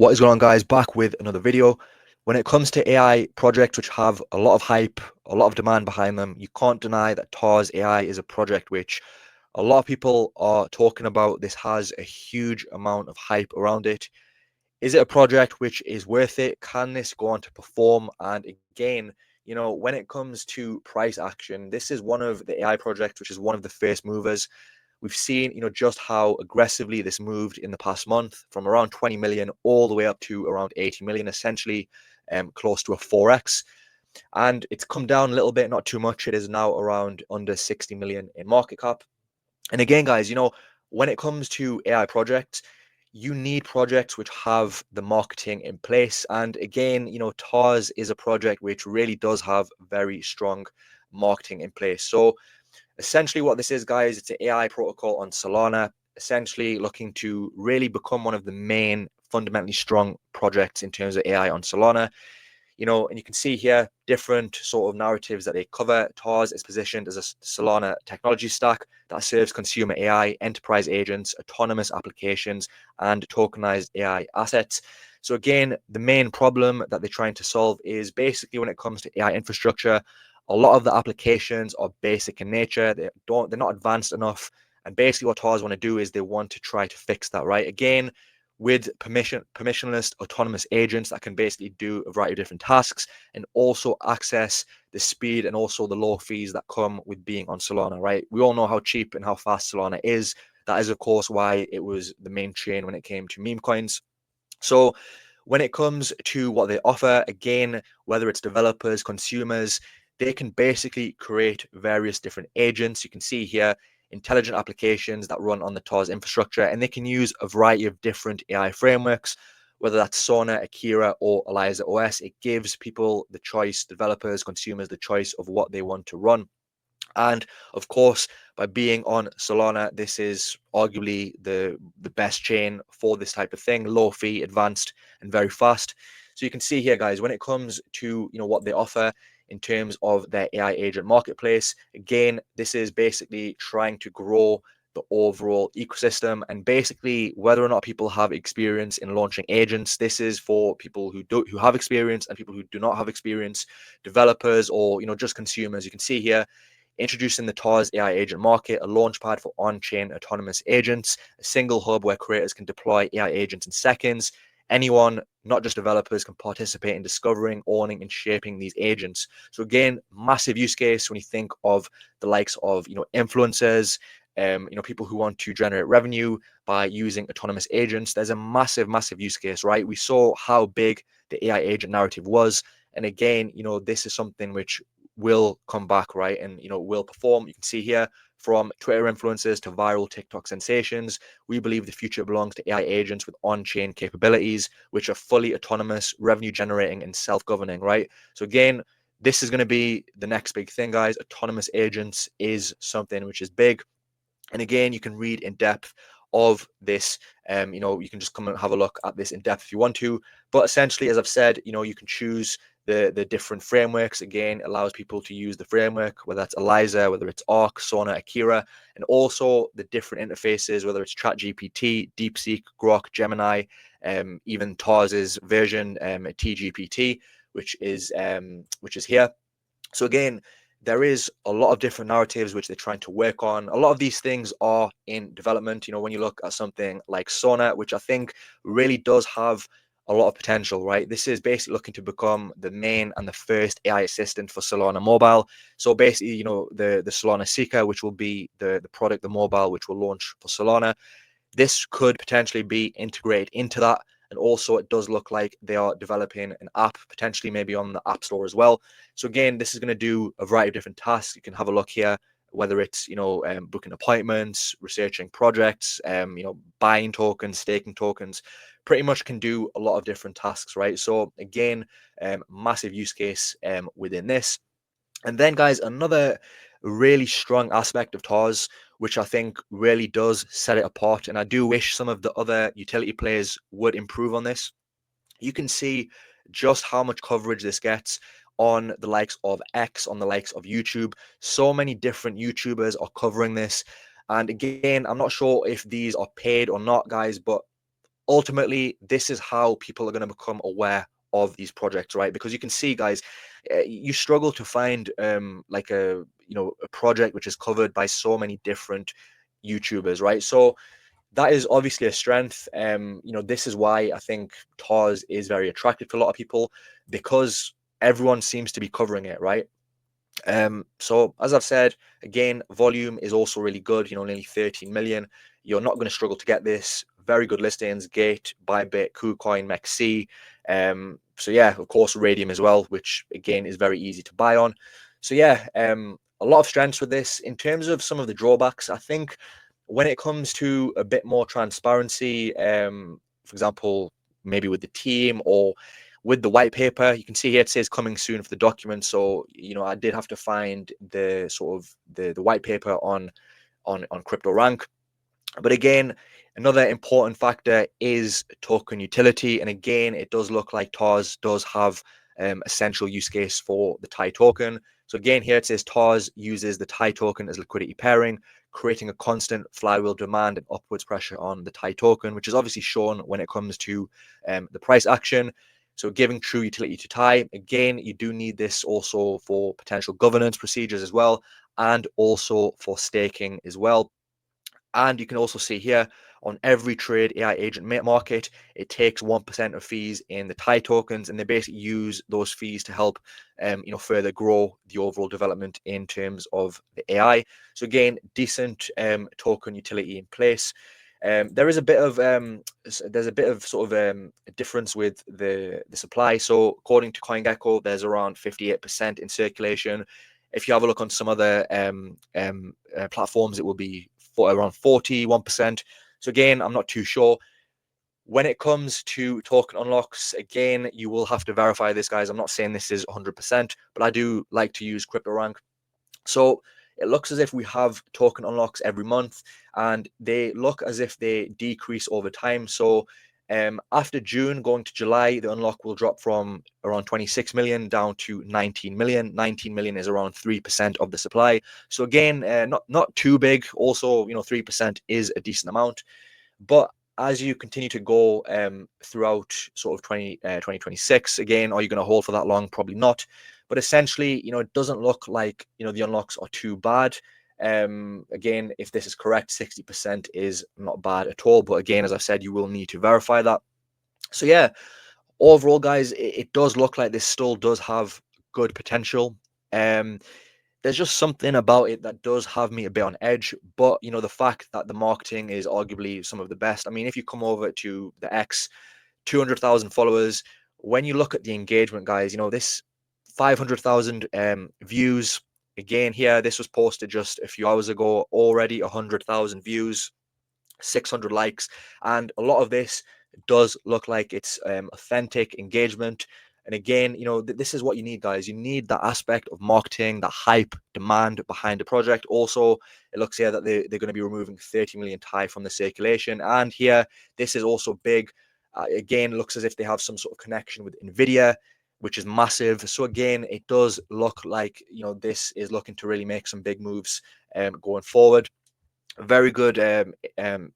What is going on, guys? Back with another video. When it comes to AI projects which have a lot of hype, a lot of demand behind them, you can't deny that TARS AI is a project which a lot of people are talking about. This has a huge amount of hype around it. Is it a project which is worth it? Can this go on to perform? And again, when it comes to price action, this is one of the AI projects which is one of the first movers. We've seen, just how aggressively this moved in the past month from around 20 million all the way up to around 80 million, essentially close to a 4x. And it's come down a little bit, not too much. It is now around under 60 million in market cap. And again, guys, when it comes to AI projects, you need projects which have the marketing in place. And again, TARS is a project which really does have very strong marketing in place. So essentially what this is, guys, it's an AI protocol on Solana, essentially looking to really become one of the main fundamentally strong projects in terms of AI on Solana. And you can see here different sort of narratives that they cover. TARS is positioned as a Solana technology stack that serves consumer AI, enterprise agents, autonomous applications, and tokenized AI assets. So again, the main problem that they're trying to solve is basically when it comes to AI infrastructure, a lot of the applications are basic in nature. They're not advanced enough. And basically what TARS want to do is they want to try to fix that, right? Again, with permissionless autonomous agents that can basically do a variety of different tasks and also access the speed and also the low fees that come with being on Solana, right? We all know how cheap and how fast Solana is. That is, of course, why it was the main chain when it came to meme coins. So when it comes to what they offer, again, whether it's developers, consumers, they can basically create various different agents. You can see here intelligent applications that run on the TARS infrastructure, and they can use a variety of different AI frameworks, whether that's Sona, Akira, or Eliza OS. It gives people the choice, developers, consumers, the choice of what they want to run. And of course, by being on Solana, this is arguably the best chain for this type of thing, low fee, advanced, and very fast. So you can see here, guys, when it comes to what they offer in terms of their AI agent marketplace, again, this is basically trying to grow the overall ecosystem, and basically whether or not people have experience in launching agents. This is for people who have experience and people who do not have experience, developers, or just consumers. You can see here introducing the TARS AI agent market, a launchpad for on-chain autonomous agents, a single hub where creators can deploy AI agents in seconds. Anyone, not just developers, can participate in discovering, owning, and shaping these agents. So again, massive use case when you think of the likes of influencers, people who want to generate revenue by using autonomous agents. There's a massive, massive use case, right? We saw how big the AI agent narrative was, and again, this is something which will come back, right? And will perform. You can see here from Twitter influencers to viral TikTok sensations. We believe the future belongs to AI agents with on-chain capabilities, which are fully autonomous, revenue generating, and self-governing, right? So again, this is going to be the next big thing, guys. Autonomous agents is something which is big. And again, you can read in depth of this. You can just come and have a look at this in depth if you want to. But essentially, as I've said, you can choose the different frameworks. Again, allows people to use the framework, whether that's Eliza, whether it's Arc, Sona, Akira, and also the different interfaces, whether it's ChatGPT, DeepSeek, Grok, Gemini, even Tars's version, TGPT, which is here. So again, there is a lot of different narratives which they're trying to work on. A lot of these things are in development. When you look at something like Sona, which I think really does have a lot of potential, right? This is basically looking to become the main and the first AI assistant for Solana Mobile. So basically, the Solana Seeker, which will be the product, the mobile, which will launch for Solana. This could potentially be integrated into that. And also, it does look like they are developing an app, potentially maybe on the App Store as well. So again, this is going to do a variety of different tasks. You can have a look here, whether it's booking appointments, researching projects, buying tokens, staking tokens. Pretty much can do a lot of different tasks, right? So again, massive use case within this. And then, guys, another really strong aspect of TARS, which I think really does set it apart, and I do wish some of the other utility players would improve on this. You can see just how much coverage this gets on the likes of X, on the likes of YouTube. So many different YouTubers are covering this. And again, I'm not sure if these are paid or not, guys, but ultimately, this is how people are going to become aware of these projects, right? Because you can see, guys, you struggle to find like a project which is covered by so many different YouTubers, right? So that is obviously a strength. This is why I think TOS is very attractive to a lot of people, because everyone seems to be covering it, right? So as I've said, again, volume is also really good, nearly 13 million. You're not going to struggle to get this. Very good listings: Gate, Bybit, KuCoin, MEXC. So yeah, of course, Radium as well, which again is very easy to buy on. So yeah, a lot of strengths with this. In terms of some of the drawbacks, I think when it comes to a bit more transparency, for example, maybe with the team or with the white paper, you can see here it says coming soon for the document. So I did have to find the sort of the white paper on CryptoRank. But again, another important factor is token utility. And again, it does look like TOS does have essential use case for the TIE token. So again, here it says TOS uses the TIE token as liquidity pairing, creating a constant flywheel demand and upwards pressure on the TIE token, which is obviously shown when it comes to the price action. So giving true utility to TIE. Again, you do need this also for potential governance procedures as well, and also for staking as well. And you can also see here on every trade AI agent market, it takes 1% of fees in the TIE tokens, and they basically use those fees to help, further grow the overall development in terms of the AI. So again, decent token utility in place. There is a bit of there's a bit of sort of a difference with the supply. So according to CoinGecko, there's around 58% in circulation. If you have a look on some other platforms, it will be around 41%. So again, I'm not too sure. When it comes to token unlocks, again, you will have to verify this, guys. I'm not saying this is 100%, but I do like to use CryptoRank. So it looks as if we have token unlocks every month, and they look as if they decrease over time. So after June going to July, the unlock will drop from around 26 million down to 19 million. 19 million is around 3% of the supply. So again, not too big. Also, 3% is a decent amount. But as you continue to go throughout sort of 2026, again, are you going to hold for that long? Probably not. But essentially, it doesn't look like, the unlocks are too bad. Again, if this is correct, 60% is not bad at all. But again, as I've said, you will need to verify that. So yeah, overall, guys, it does look like this still does have good potential. There's just something about it that does have me a bit on edge. But the fact that the marketing is arguably some of the best. I mean, if you come over to the X, 200,000 followers. When you look at the engagement, guys, this 500,000 views. Again, here, this was posted just a few hours ago. Already 100,000 views, 600 likes, and a lot of this does look like it's authentic engagement. And again, this is what you need, guys. You need that aspect of marketing, that hype, demand behind the project. Also, it looks here that they're going to be removing 30 million TIE from the circulation. And here, this is also big. Again, looks as if they have some sort of connection with NVIDIA, which is massive. So again, it does look like, this is looking to really make some big moves going forward. Very good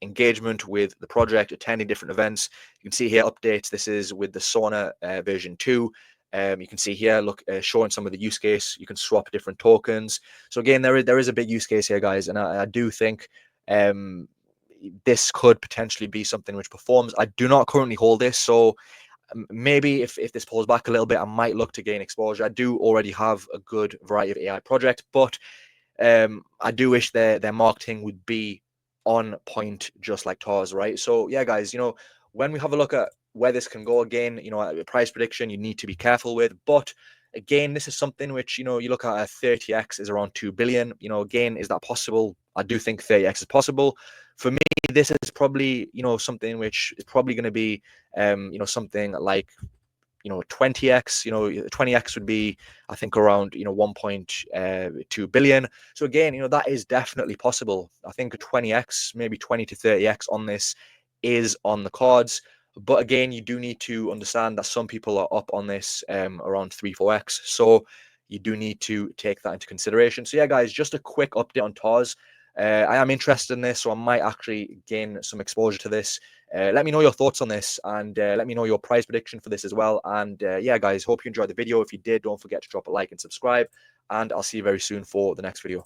engagement with the project, attending different events. You can see here updates. This is with the Solana version 2. You can see here, look, showing some of the use case. You can swap different tokens. So again, there is a big use case here, guys, and I do think this could potentially be something which performs. I do not currently hold this, so maybe if this pulls back a little bit, I might look to gain exposure. I do already have a good variety of AI projects, but I do wish their marketing would be on point, just like TOS, right? So yeah, guys, when we have a look at where this can go, again, a price prediction you need to be careful with. But again, this is something which, you look at a 30x is around 2 billion. Again, is that possible? I do think 30x is possible. For me, this is probably, something which is probably going to be, something like 20x. 20x would be, I think, around 1.2 billion. So again, that is definitely possible. I think a 20x, maybe 20 to 30x on this is on the cards. But again, you do need to understand that some people are up on this around 3-4x. So you do need to take that into consideration. So yeah, guys, just a quick update on TOS. I am interested in this, so I might actually gain some exposure to this. Let me know your thoughts on this, and let me know your price prediction for this as well. And yeah, guys, hope you enjoyed the video. If you did, don't forget to drop a like and subscribe, and I'll see you very soon for the next video.